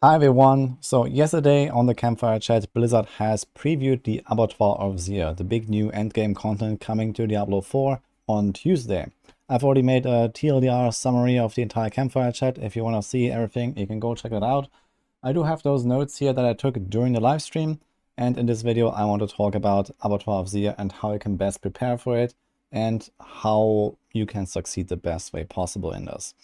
Hi everyone, so yesterday on the Campfire chat, Blizzard has previewed the Abattoir of Zir, the big new endgame content coming to Diablo 4 on Tuesday. I've already made a TLDR summary of the entire Campfire chat. If you want to see everything, you can go check that out. I do have those notes here that I took during the live stream, and in this video I want to talk about Abattoir of Zir and how you can best prepare for it and how you can succeed the best way possible in this.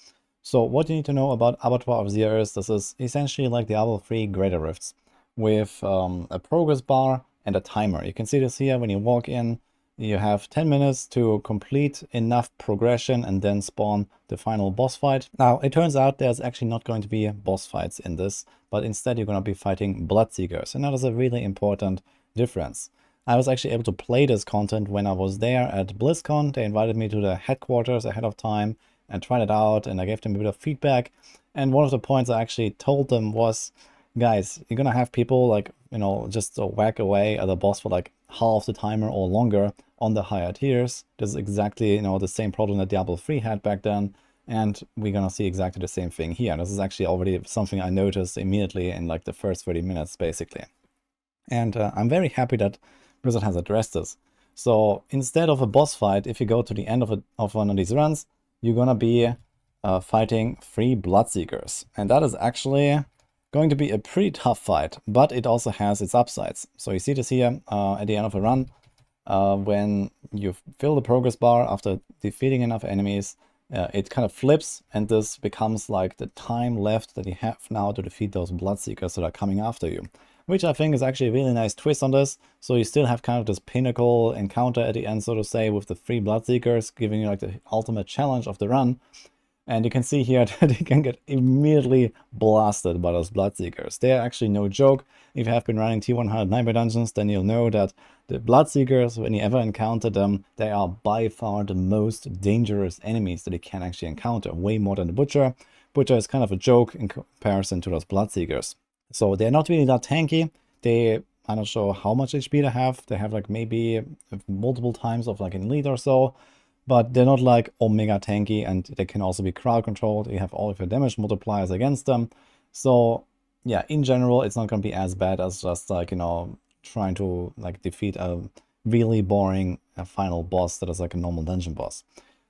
So what you need to know about Abattoir of Zir is this is essentially like Diablo 3 Greater Rifts with a progress bar and a timer. You can see this here when you walk in. You have 10 minutes to complete enough progression and then spawn the final boss fight. Now, it turns out there's actually not going to be boss fights in this, but instead you're going to be fighting Bloodseekers, and that is a really important difference. I was actually able to play this content when I was there at BlizzCon. They invited me to the headquarters ahead of time and tried it out, and I gave them a bit of feedback. And one of the points I actually told them was, guys, you're gonna have people like, just whack away at the boss for like half the timer or longer on the higher tiers. This is exactly, the same problem that Diablo 3 had back then. And we're gonna see exactly the same thing here. This is actually already something I noticed immediately in like the first 30 minutes, basically. And I'm very happy that Blizzard has addressed this. So instead of a boss fight, if you go to the end of one of these runs, you're gonna be fighting 3 Bloodseekers. And that is actually going to be a pretty tough fight, but it also has its upsides. So you see this here at the end of a run, when you fill the progress bar after defeating enough enemies, it kind of flips, and this becomes like the time left that you have now to defeat those Bloodseekers that are coming after you. Which I think is actually a really nice twist on this. So you still have kind of this pinnacle encounter at the end, so to say, with the 3 Bloodseekers, giving you like the ultimate challenge of the run. And you can see here that you can get immediately blasted by those Bloodseekers. They are actually no joke. If you have been running T100 Nightmare Dungeons, then you'll know that the Bloodseekers, when you ever encounter them, they are by far the most dangerous enemies that you can actually encounter, way more than the Butcher. Butcher is kind of a joke in comparison to those Bloodseekers. So they're not really that tanky. I'm not sure how much HP they have. They have like maybe multiple times of like an elite or so, but they're not like omega tanky, and they can also be crowd controlled. You have all of your damage multipliers against them. So yeah, in general, it's not going to be as bad as just like, trying to like defeat a really boring final boss that is like a normal dungeon boss.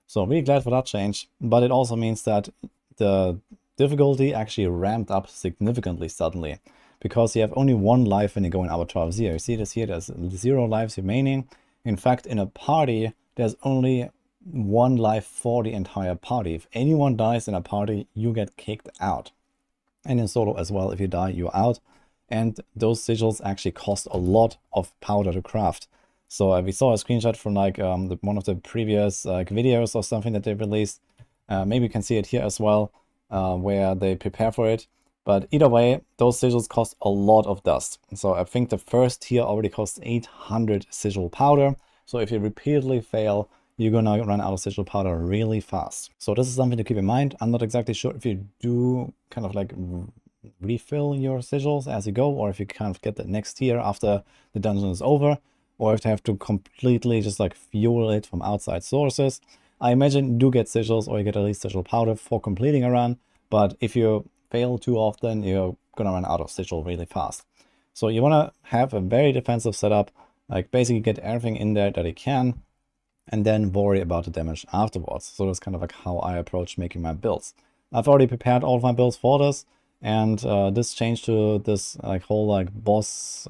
So really glad for that change, but it also means that the difficulty actually ramped up significantly suddenly, because you have only 1 life when you go in Abattoir of Zir. You see this here, there's 0 lives remaining. In fact, in a party, there's only 1 life for the entire party. If anyone dies in a party, you get kicked out. And in solo as well, if you die, you're out. And those sigils actually cost a lot of powder to craft. So we saw a screenshot from like one of the previous videos or something that they released. Maybe you can see it here as well, where they prepare for it. But either way, those sigils cost a lot of dust. So I think the first tier already costs 800 sigil powder. So if you repeatedly fail, you're gonna run out of sigil powder really fast. So this is something to keep in mind. I'm not exactly sure if you do kind of like refill your sigils as you go, or if you kind of get the next tier after the dungeon is over, or if you have to completely just like fuel it from outside sources. I imagine you do get sigils, or you get at least sigil powder for completing a run, but if you fail too often, you're gonna run out of sigil really fast. So you wanna have a very defensive setup, like basically get everything in there that you can, and then worry about the damage afterwards. So that's kind of like how I approach making my builds. I've already prepared all of my builds for this, and this change to this like whole like boss,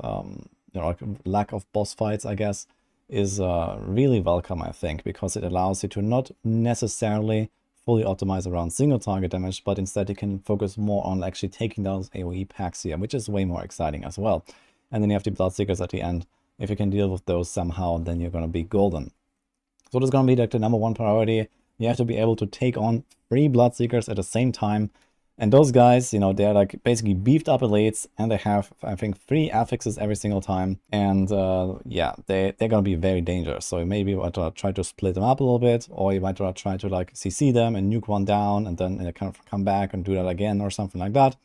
like lack of boss fights, I guess, is really welcome, I think, because it allows you to not necessarily fully optimize around single target damage, but instead you can focus more on actually taking those AoE packs here, which is way more exciting as well. And then you have the Bloodseekers at the end. If you can deal with those somehow, then you're going to be golden. So this is going to be like the #1 priority. You have to be able to take on 3 Bloodseekers at the same time. And those guys, they're like basically beefed up elites, and they have, I think, 3 affixes every single time. And yeah, they're going to be very dangerous. So you maybe want to try to split them up a little bit, or you might try to like CC them and nuke one down, and then kind of come back and do that again or something like that.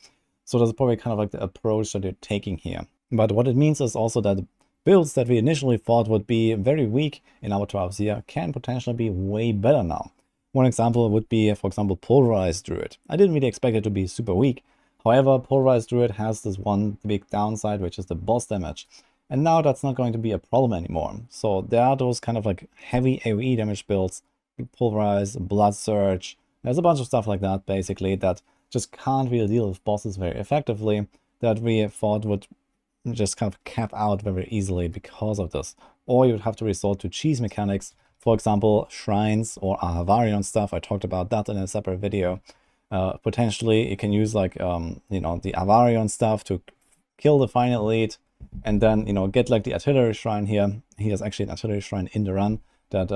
So that's probably kind of like the approach that you're taking here. But what it means is also that builds that we initially thought would be very weak in Abattoir of Zir can potentially be way better now. One example would be, for example, Pulverized Druid. I didn't really expect it to be super weak, However, Pulverized Druid has this one big downside, which is the boss damage. And now that's not going to be a problem anymore. So there are those kind of like heavy AoE damage builds, Pulverize, Blood Surge. There's a bunch of stuff like that, basically, that just can't really deal with bosses very effectively, that we thought would just kind of cap out very easily because of this. Or you would have to resort to cheese mechanics, for example, shrines or Ahavarion stuff. I talked about that in a separate video. Potentially, you can use like, you know, the Ahavarion stuff to kill the final elite, and then, you know, get like the artillery shrine here. He has actually an artillery shrine in the run that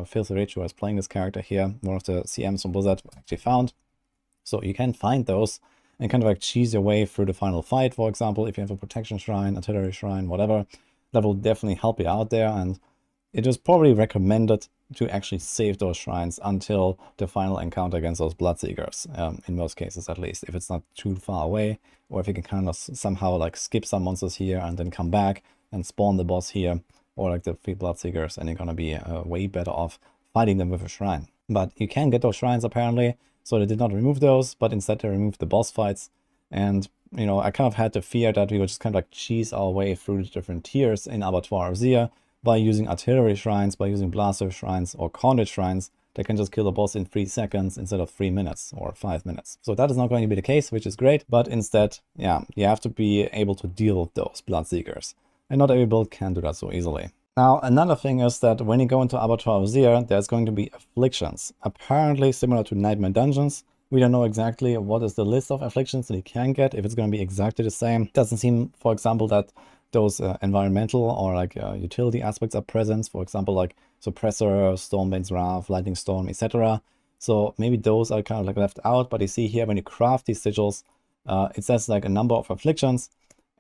Filthy Rich, who is playing this character here, one of the CMs from Blizzard, actually found. So you can find those and kind of like cheese your way through the final fight, for example. If you have a protection shrine, artillery shrine, whatever, that will definitely help you out there. And it is probably recommended to actually save those shrines until the final encounter against those Bloodseekers, in most cases at least, if it's not too far away, or if you can kind of somehow like skip some monsters here and then come back and spawn the boss here, or like the 3 Bloodseekers, and you're gonna be way better off fighting them with a shrine. But you can get those shrines apparently, so they did not remove those, but instead they removed the boss fights. And, you know, I kind of had the fear that we would just kind of like cheese our way through the different tiers in Abattoir of Zir by using artillery shrines, by using blaster shrines or conduit shrines that can just kill the boss in 3 seconds instead of 3 minutes or 5 minutes. So that is not going to be the case, which is great, but instead, yeah, you have to be able to deal with those Bloodseekers. And not every build can do that so easily. Now, another thing is that when you go into Abattoir of Zir, there's going to be Afflictions. Apparently similar to Nightmare Dungeons. We don't know exactly what is the list of Afflictions that you can get, if it's going to be exactly the same. It doesn't seem, for example, that those environmental or like utility aspects are present. For example, like Suppressor, Stormbane's Wrath, Lightning Storm, etc. So maybe those are kind of like left out, but you see here when you craft these sigils, it says like a number of Afflictions.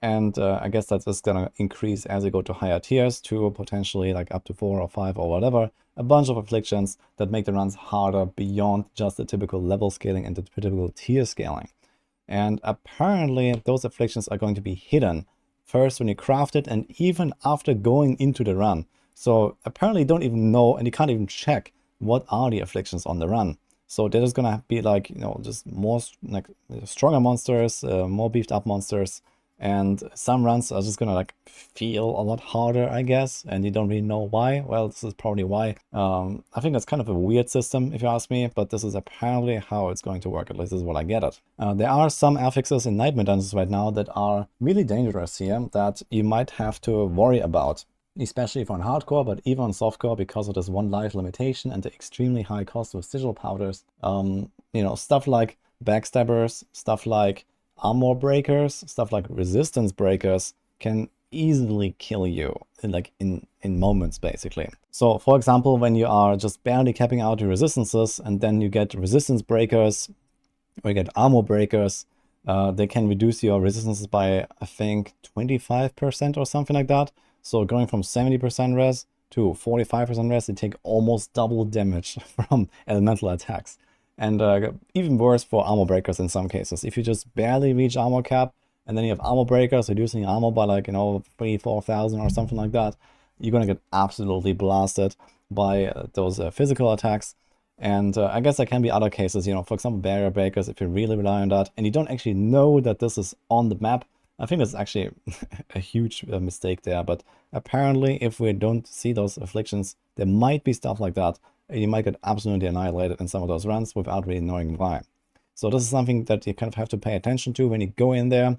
And I guess that is going to increase as you go to higher tiers to potentially like up to 4 or 5 or whatever. A bunch of Afflictions that make the runs harder beyond just the typical level scaling and the typical tier scaling. And apparently those Afflictions are going to be hidden first when you craft it and even after going into the run. So apparently you don't even know and you can't even check what are the Afflictions on the run. So they're just going to be like, you know, just more like stronger monsters, more beefed up monsters. And some runs are just gonna like feel a lot harder, I guess, and you don't really know why. Well, this is probably why. I think that's kind of a weird system, if you ask me, but this is apparently how it's going to work. At least this is what I get it. There are some affixes in Nightmare Dungeons right now that are really dangerous here that you might have to worry about, especially if on hardcore, but even on softcore, because of this 1 life limitation and the extremely high cost of sigil powders. You know, stuff like Backstabbers, stuff like Armor Breakers, stuff like Resistance Breakers can easily kill you in moments, basically. So, for example, when you are just barely capping out your resistances and then you get Resistance Breakers or you get Armor Breakers, they can reduce your resistances by, I think, 25% or something like that. So going from 70% res to 45% res, you take almost double damage from elemental attacks. And even worse for armor breakers in some cases. If you just barely reach armor cap, and then you have armor breakers reducing armor by like, you know, 3,000-4,000 or something like that, you're gonna get absolutely blasted by those physical attacks. And I guess there can be other cases, you know, for example, barrier breakers, if you really rely on that, and you don't actually know that this is on the map. I think that's actually a huge mistake there, but apparently if we don't see those afflictions, there might be stuff like that. You might get absolutely annihilated in some of those runs without really knowing why. So this is something that you kind of have to pay attention to when you go in there.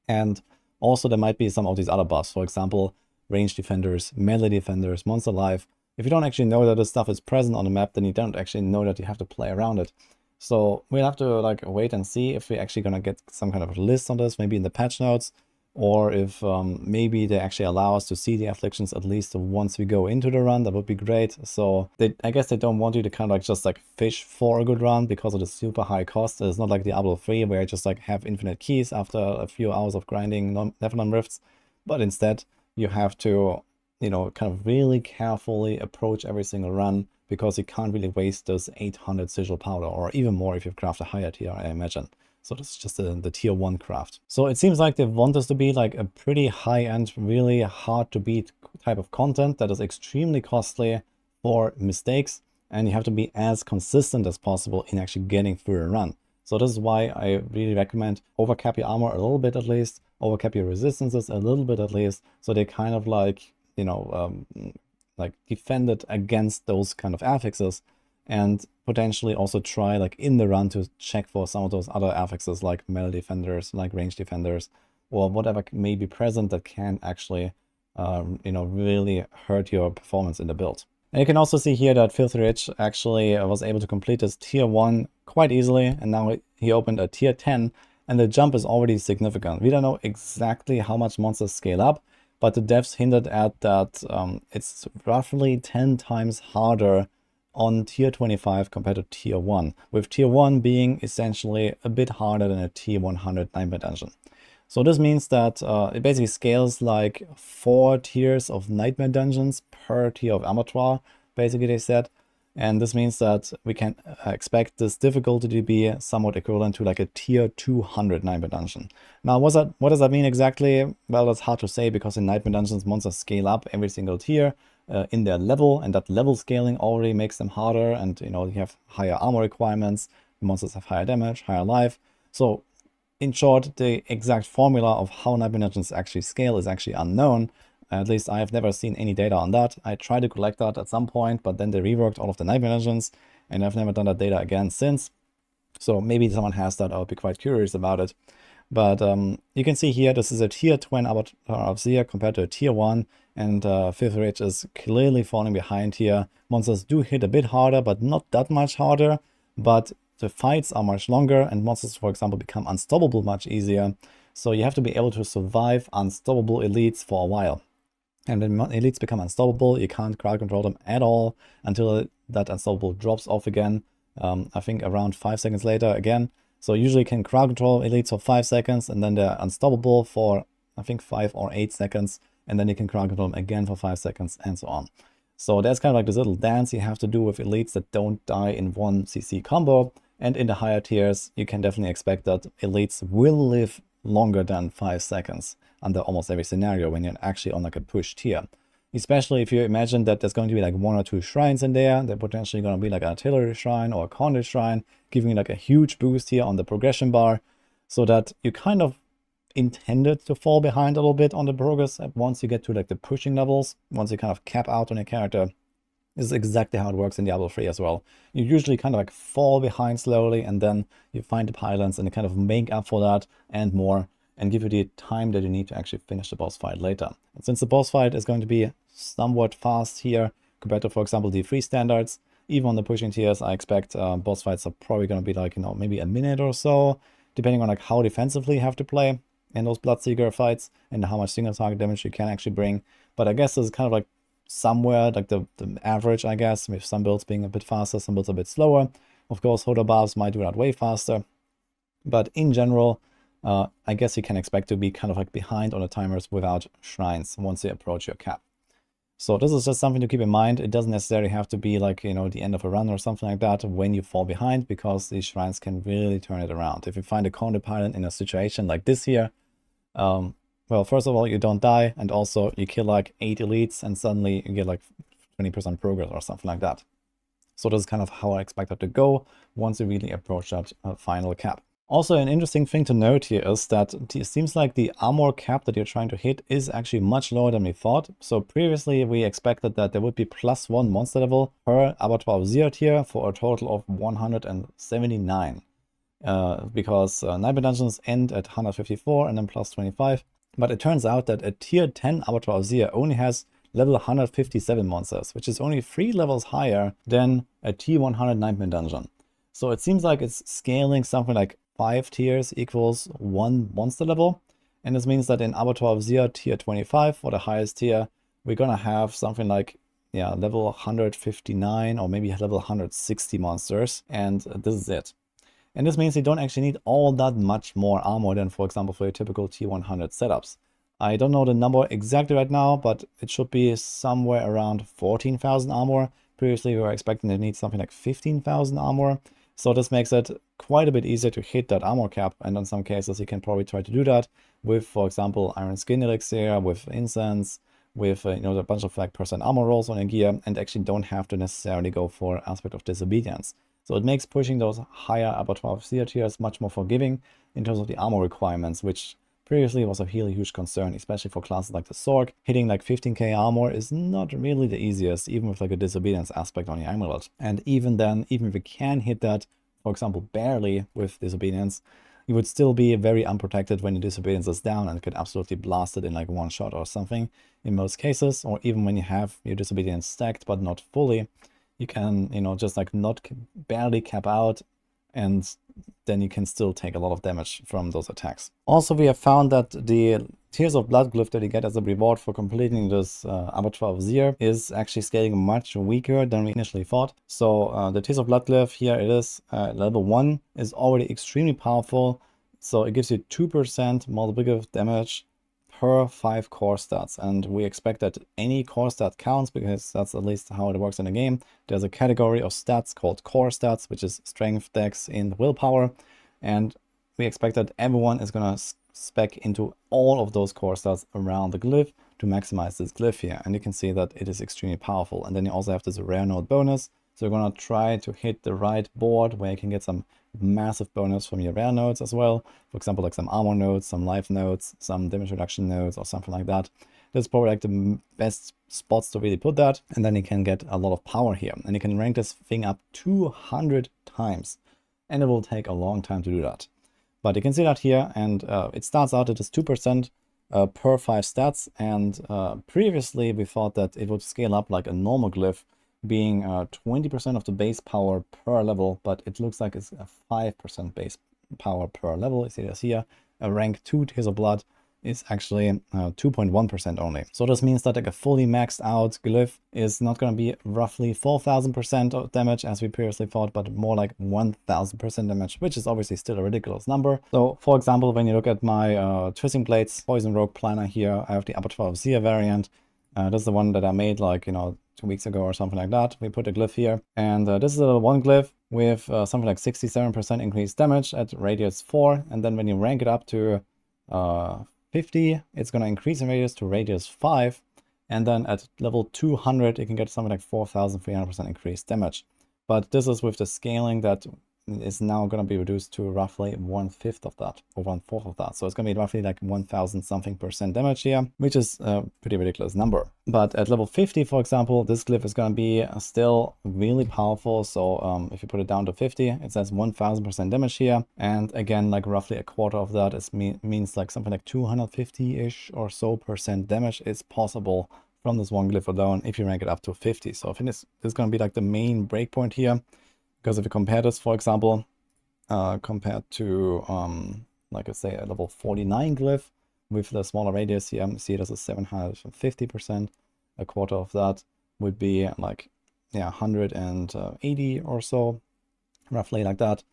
And also there might be some of these other buffs, for example, range defenders, melee defenders, monster life. If you don't actually know that this stuff is present on the map, then you don't actually know that you have to play around it. So we'll have to like wait and see if we're actually gonna get some kind of list on this, maybe in the patch notes, or if maybe they actually allow us to see the afflictions at least once we go into the run. That would be great. So I guess they don't want you to kind of like just like fish for a good run because of the super high cost. It's not like Diablo 3 where you just like have infinite keys after a few hours of grinding Nephilim Rifts, but instead you have to, you know, kind of really carefully approach every single run because you can't really waste those 800 sigil powder, or even more if you craft a higher tier, I imagine. So this is just the tier 1 craft. So it seems like they want this to be like a pretty high-end, really hard to beat type of content that is extremely costly for mistakes, and you have to be as consistent as possible in actually getting through a run. So this is why I really recommend overcap your armor a little bit at least, overcap your resistances a little bit at least, so they kind of like, you know, like defend it against those kind of affixes, and potentially also try like in the run to check for some of those other affixes like melee defenders, like range defenders, or whatever may be present that can actually, you know, really hurt your performance in the build. And you can also see here that Filthy Rich actually was able to complete his tier 1 quite easily, and now he opened a tier 10, and the jump is already significant. We don't know exactly how much monsters scale up, but the devs hinted at that it's roughly 10 times harder on tier 25 compared to tier 1, with tier 1 being essentially a bit harder than a tier 100 nightmare dungeon. So this means that it basically scales like 4 tiers of nightmare dungeons per tier of Abattoir, basically they said. And this means that we can expect this difficulty to be somewhat equivalent to like a tier 200 nightmare dungeon. Now, what does that mean exactly? Well, that's hard to say, because in nightmare dungeons, monsters scale up every single tier in their level, and that level scaling already makes them harder. And, you know, you have higher armor requirements, the monsters have higher damage, higher life. So in short, the exact formula of how nightmare dungeons actually scale is actually unknown. At least I have never seen any data on that. I tried to collect that at some point, but then they reworked all of the nightmare dungeons, and I've never done that data again since. So maybe someone has that. I'll be quite curious about it. But you can see here, this is a tier 20 Abattoir of Zir compared to a tier 1, and Filthy Rich is clearly falling behind here. Monsters do hit a bit harder, but not that much harder. But the fights are much longer, and monsters, for example, become unstoppable much easier. So you have to be able to survive unstoppable elites for a while. And when elites become unstoppable, you can't crowd control them at all until that unstoppable drops off again. I think around 5 seconds later again. So usually you can crowd control elites for 5 seconds, and then they're unstoppable for, I think, 5 or 8 seconds. And then you can crowd control them again for 5 seconds, and so on. So there's kind of like this little dance you have to do with elites that don't die in one CC combo. And in the higher tiers, you can definitely expect that elites will live longer than 5 seconds under almost every scenario when you're actually on like a push tier. Especially if you imagine that there's going to be like 1 or 2 shrines in there. They're potentially going to be like an artillery shrine or a conduit shrine, giving you like a huge boost here on the progression bar, so that you kind of intended to fall behind a little bit on the progress once you get to like the pushing levels. Once you kind of cap out on your character, this is exactly how it works in Diablo 3 as well. You usually kind of like fall behind slowly, and then you find the pylons and you kind of make up for that and more, and give you the time that you need to actually finish the boss fight later. And since the boss fight is going to be somewhat fast here compared to, for example, the free standards, even on the pushing tiers, I expect boss fights are probably going to be like, you know, maybe a minute or so, depending on like how defensively you have to play in those Bloodseeker fights and how much single target damage you can actually bring. But I guess this is kind of like somewhere like the average, I guess, with some builds being a bit faster, some builds a bit slower. Of course, Hodor buffs might do that way faster, but in general, I guess you can expect to be kind of like behind on the timers without shrines once you approach your cap. So this is just something to keep in mind. It doesn't necessarily have to be like, you know, the end of a run or something like that when you fall behind, because these shrines can really turn it around. If you find a conduit pylon in a situation like this here, well, first of all, you don't die, and also you kill like 8 elites and suddenly you get like 20% progress or something like that. So this is kind of how I expect that to go once you really approach that final cap. Also, an interesting thing to note here is that it seems like the armor cap that you're trying to hit is actually much lower than we thought. So previously we expected that there would be +1 monster level per Abattoir of Zir tier for a total of 179. Because nightmare dungeons end at 154 and then +25. But it turns out that a tier 10 Abattoir of Zir only has level 157 monsters, which is only 3 levels higher than a tier 100 nightmare dungeon. So it seems like it's scaling something like 5 tiers equals 1 monster level. And this means that in Abattoir of Zir tier 25, for the highest tier, we're gonna have something like, yeah, level 159 or maybe level 160 monsters. And this is it. And this means you don't actually need all that much more armor than, for example, for your typical tier 100 setups. I don't know the number exactly right now, but it should be somewhere around 14,000 armor. Previously, we were expecting to need something like 15,000 armor. So this makes it quite a bit easier to hit that armor cap. And in some cases, you can probably try to do that with, for example, Iron Skin Elixir, with Incense, with you know, a bunch of like % armor rolls on your gear, and actually don't have to necessarily go for Aspect of Disobedience. So it makes pushing those higher Abattoir of Zir tiers much more forgiving in terms of the armor requirements, which previously was a really huge concern, especially for classes like the Sorc. Hitting like 15k armor is not really the easiest, even with like a disobedience aspect on the amulet. And even then, even if you can hit that, for example, barely with disobedience, you would still be very unprotected when your disobedience is down and could absolutely blast it in like one shot or something in most cases. Or even when you have your disobedience stacked but not fully, you can, you know, just like not barely cap out, and then you can still take a lot of damage from those attacks. Also, we have found that the Tears of Blood glyph that you get as a reward for completing this Abattoir of Zir is actually scaling much weaker than we initially thought. So the Tears of Blood glyph, here it is, level 1, is already extremely powerful. So it gives you 2% multiplicative damage per 5 core stats, and we expect that any core stat counts because that's at least how it works in the game. There's a category of stats called core stats, which is strength, dex, and willpower, and we expect that everyone is going to spec into all of those core stats around the glyph to maximize this glyph here, and you can see that it is extremely powerful. And then you also have this rare node bonus, so you're going to try to hit the right board where you can get some massive bonus from your rare nodes as well. For example, like some armor nodes, some life nodes, some damage reduction nodes, or something like that. That's probably like the best spots to really put that. And then you can get a lot of power here. And you can rank this thing up 200 times. And it will take a long time to do that. But you can see that here, and it starts out at just 2% per 5 stats. And previously we thought that it would scale up like a normal glyph, being 20% of the base power per level, but it looks like it's a 5% base power per level. You see this here. A rank 2 Tears of Blood is actually 2.1% only. So this means that like a fully maxed out glyph is not going to be roughly 4,000% of damage as we previously thought, but more like 1,000% damage, which is obviously still a ridiculous number. So for example, when you look at my Twisting Blades Poison Rogue planner here, I have the Abattoir of Zir variant. This is the one that I made like, 2 weeks ago or something like that. We put a glyph here, and this is a one glyph with something like 67% increased damage at radius 4, and then when you rank it up to 50, it's going to increase in radius to radius 5, and then at level 200 you can get something like 4,300% increased damage. But this is with the scaling that is now going to be reduced to roughly 1/5 of that, or 1/4 of that. So it's going to be roughly like 1,000 something percent damage here, which is a pretty ridiculous number. But at level 50, for example, this glyph is going to be still really powerful. So if you put it down to 50, it says 1,000% damage here. And again, like roughly a quarter of that is means like something like 250-ish or so percent damage is possible from this one glyph alone if you rank it up to 50. So I think this is going to be like the main breakpoint here. Because if you compare this, for example, compared to, like I say, a level 49 glyph with the smaller radius here, you see this is 750%. A quarter of that would be like, 180 or so, roughly like that.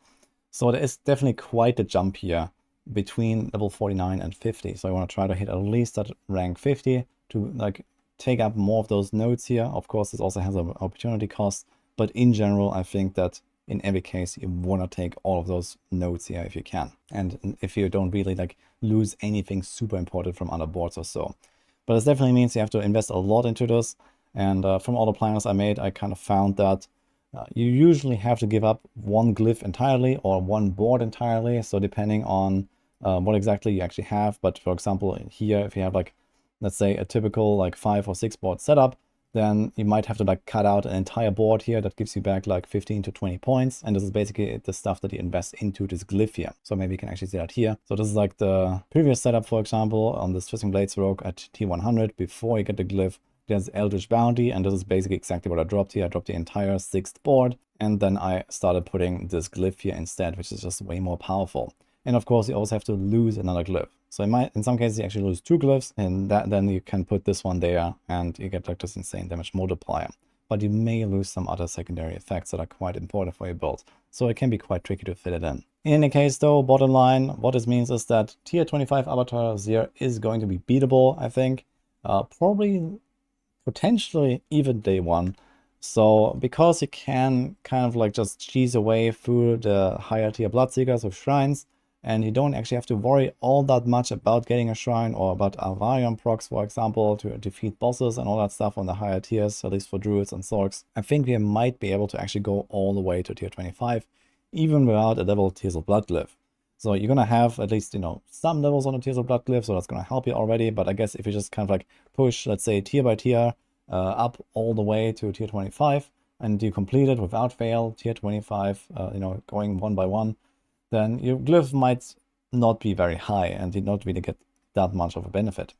So there is definitely quite a jump here between level 49 and 50. So I want to try to hit at least at rank 50 to like take up more of those nodes here. Of course, this also has an opportunity cost. But in general, I think that in every case, you want to take all of those nodes here if you can. And if you don't really like lose anything super important from other boards or so. But this definitely means you have to invest a lot into this. And from all the planners I made, I kind of found that you usually have to give up one glyph entirely or one board entirely. So depending on what exactly you actually have. But for example, here, if you have like, let's say a typical like 5 or 6 board setup, then you might have to like cut out an entire board here that gives you back like 15 to 20 points. And this is basically the stuff that you invest into this glyph here. So maybe you can actually see that here. So this is like the previous setup, for example, on this Twisting Blades Rogue at T100 before you get the glyph. There's Eldritch Bounty, and this is basically exactly what I dropped here. I dropped the entire 6th board, and then I started putting this glyph here instead, which is just way more powerful. And of course, you also have to lose another glyph. So in some cases, you actually lose 2 glyphs, and then you can put this one there, and you get like this insane damage multiplier. But you may lose some other secondary effects that are quite important for your build. So it can be quite tricky to fit it in. In any case, though, bottom line, what this means is that tier 25 Abattoir of Zir is going to be beatable, I think. Probably, potentially even day 1. So because you can kind of like just cheese away through the higher tier Bloodseekers with shrines, and you don't actually have to worry all that much about getting a shrine or about Avarion procs, for example, to defeat bosses and all that stuff on the higher tiers, at least for druids and sorks. I think we might be able to actually go all the way to tier 25, even without a level Tears of Blood glyph. So you're gonna have at least, you know, some levels on the Tears of Blood glyph, so that's gonna help you already. But I guess if you just kind of like push, let's say tier by tier, up all the way to tier 25, and you complete it without fail, tier 25, you know, going one by one, then your glyph might not be very high and did not really get that much of a benefit.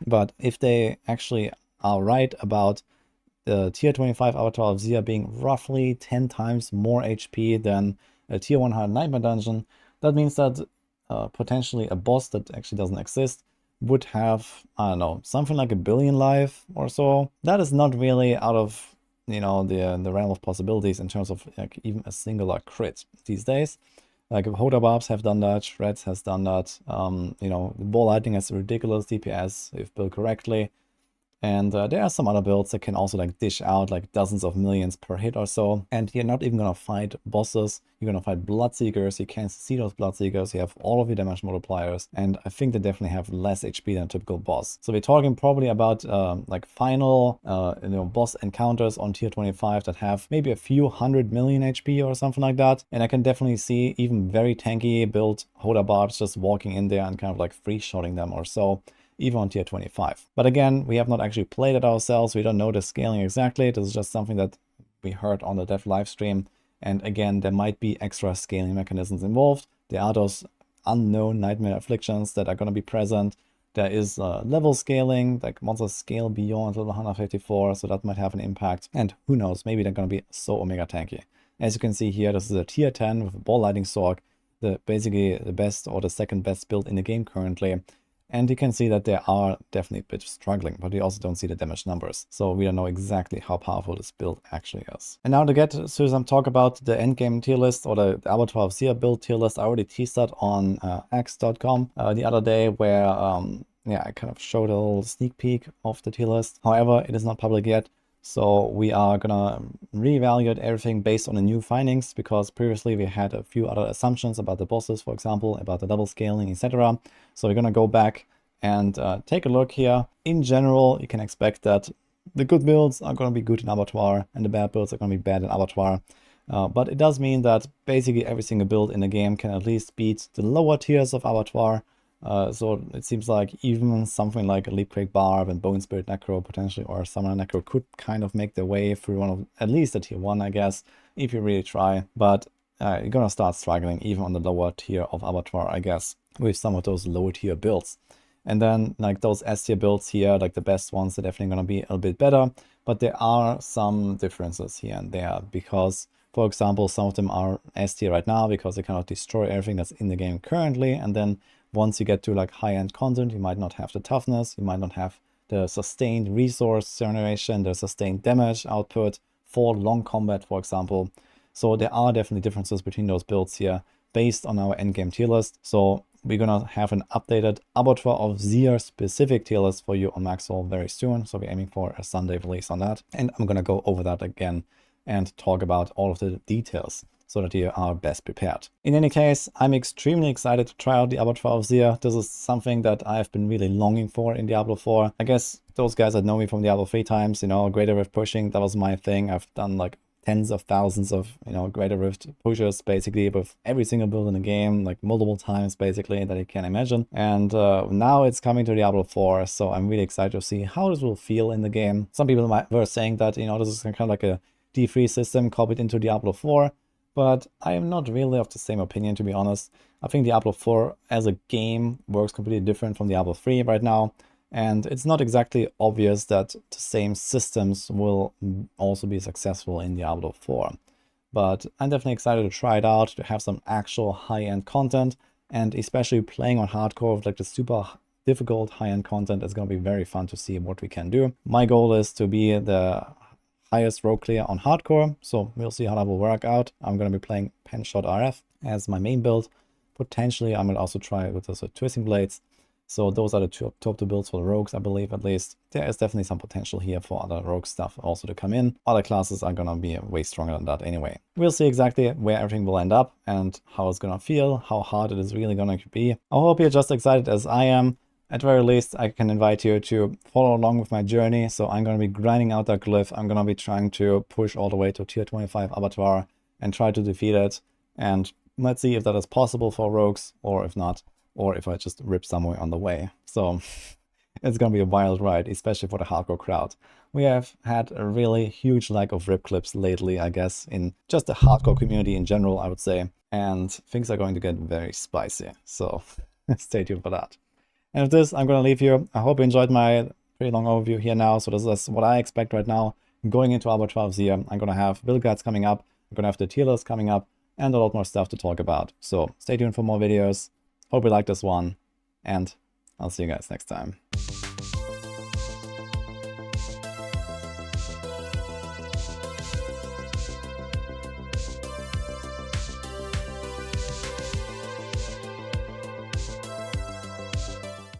But if they actually are right about the tier 25 Abattoir of Zir being roughly 10 times more HP than a tier 100 Nightmare Dungeon, that means that potentially a boss that actually doesn't exist would have, I don't know, something like 1 billion life or so. That is not really out of, you know, the realm of possibilities in terms of like even a singular crit these days. Like Hoda Barbs have done that, Shreds has done that, you know, Ball Lightning has ridiculous DPS if built correctly. And there are some other builds that can also like dish out like dozens of millions per hit or so. And you're not even gonna fight bosses. You're gonna fight Bloodseekers. You can't see those Bloodseekers. You have all of your damage multipliers. And I think they definitely have less HP than a typical boss. So we're talking probably about like final you know, boss encounters on tier 25 that have maybe a few 100 million HP or something like that. And I can definitely see even very tanky built Hoda Barbs just walking in there and kind of like free-shotting them or so, even on tier 25. But again, we have not actually played it ourselves. We don't know the scaling exactly. This is just something that we heard on the Dev Livestream. And again, there might be extra scaling mechanisms involved. There are those unknown nightmare afflictions that are going to be present. There is level scaling, like monsters scale beyond level 154, so that might have an impact. And who knows, maybe they're going to be so omega tanky. As you can see here, this is a tier 10 with a ball lightning sword, basically the best or the second best build in the game currently. And you can see that they are definitely a bit struggling, but we also don't see the damage numbers. So we don't know exactly how powerful this build actually is. And now to get to some talk about the endgame tier list or the Abattoir of Zir build tier list, I already teased that on x.com the other day where yeah, I kind of showed a little sneak peek of the tier list. However, it is not public yet. So we are gonna reevaluate everything based on the new findings, because previously we had a few other assumptions about the bosses, for example, about the level scaling, etc. So we're gonna go back and take a look here. In general, you can expect that the good builds are gonna be good in Abattoir and the bad builds are gonna be bad in Abattoir. But it does mean that basically every single build in the game can at least beat the lower tiers of Abattoir. So it seems like even something like a Leapcrake Barb and Bone Spirit Necro potentially, or Summoner Necro, could kind of make their way through one of at least a tier 1, I guess, if you really try. But you're gonna start struggling even on the lower tier of Abattoir, I guess, with some of those lower tier builds. And then like those S tier builds here, like the best ones, are definitely gonna be a little bit better. But there are some differences here and there, because for example, some of them are S tier right now because they cannot destroy everything that's in the game currently, and then once you get to like high-end content, you might not have the toughness, you might not have the sustained resource generation, the sustained damage output for long combat, for example. So there are definitely differences between those builds here based on our endgame tier list. So we're gonna have an updated Abattoir of Zir specific tier list for you on Maxwell very soon. So we're aiming for a Sunday release on that. And I'm gonna go over that again and talk about all of the details, so that you are best prepared. In any case, I'm extremely excited to try out the Abattoir of Zir. This is something that I've been really longing for in Diablo 4. I guess those guys that know me from Diablo 3 times, you know, Greater Rift pushing, that was my thing. I've done like tens of thousands of, you know, Greater Rift pushes basically with every single build in the game, like multiple times basically that you can imagine. And now it's coming to Diablo 4, so I'm really excited to see how this will feel in the game. Some people were saying that, you know, this is kind of like a D3 system copied into Diablo 4. But I am not really of the same opinion, to be honest. I think Diablo 4 as a game works completely different from Diablo 3 right now. And it's not exactly obvious that the same systems will also be successful in Diablo 4. But I'm definitely excited to try it out, to have some actual high-end content. And especially playing on hardcore with like the super difficult high-end content, it's going to be very fun to see what we can do. My goal is to be the highest rogue clear on hardcore, so we'll see how that will work out. I'm going to be playing Penshot RF as my main build. Potentially I might also try with those Twisting Blades. So those are the top two builds for the rogues, I believe, at least. There is definitely some potential here for other rogue stuff also to come in. Other classes are gonna be way stronger than that anyway. We'll see exactly where everything will end up and how it's gonna feel, how hard it is really gonna be. I hope you're just excited as I am. At very least, I can invite you to follow along with my journey. So I'm gonna be grinding out that glyph. I'm gonna be trying to push all the way to tier 25 Abattoir and try to defeat it. And let's see if that is possible for rogues, or if not, or if I just rip somewhere on the way. So it's gonna be a wild ride, especially for the hardcore crowd. We have had a really huge lack of rip clips lately, I guess, in just the hardcore community in general, I would say. And things are going to get very spicy. So stay tuned for that. And with this, I'm gonna leave you. I hope you enjoyed my pretty long overview here now. So this is what I expect right now. Going into Abattoir of Zir, I'm gonna have build guides coming up. I'm gonna have the tier list coming up and a lot more stuff to talk about. So stay tuned for more videos. Hope you liked this one, and I'll see you guys next time.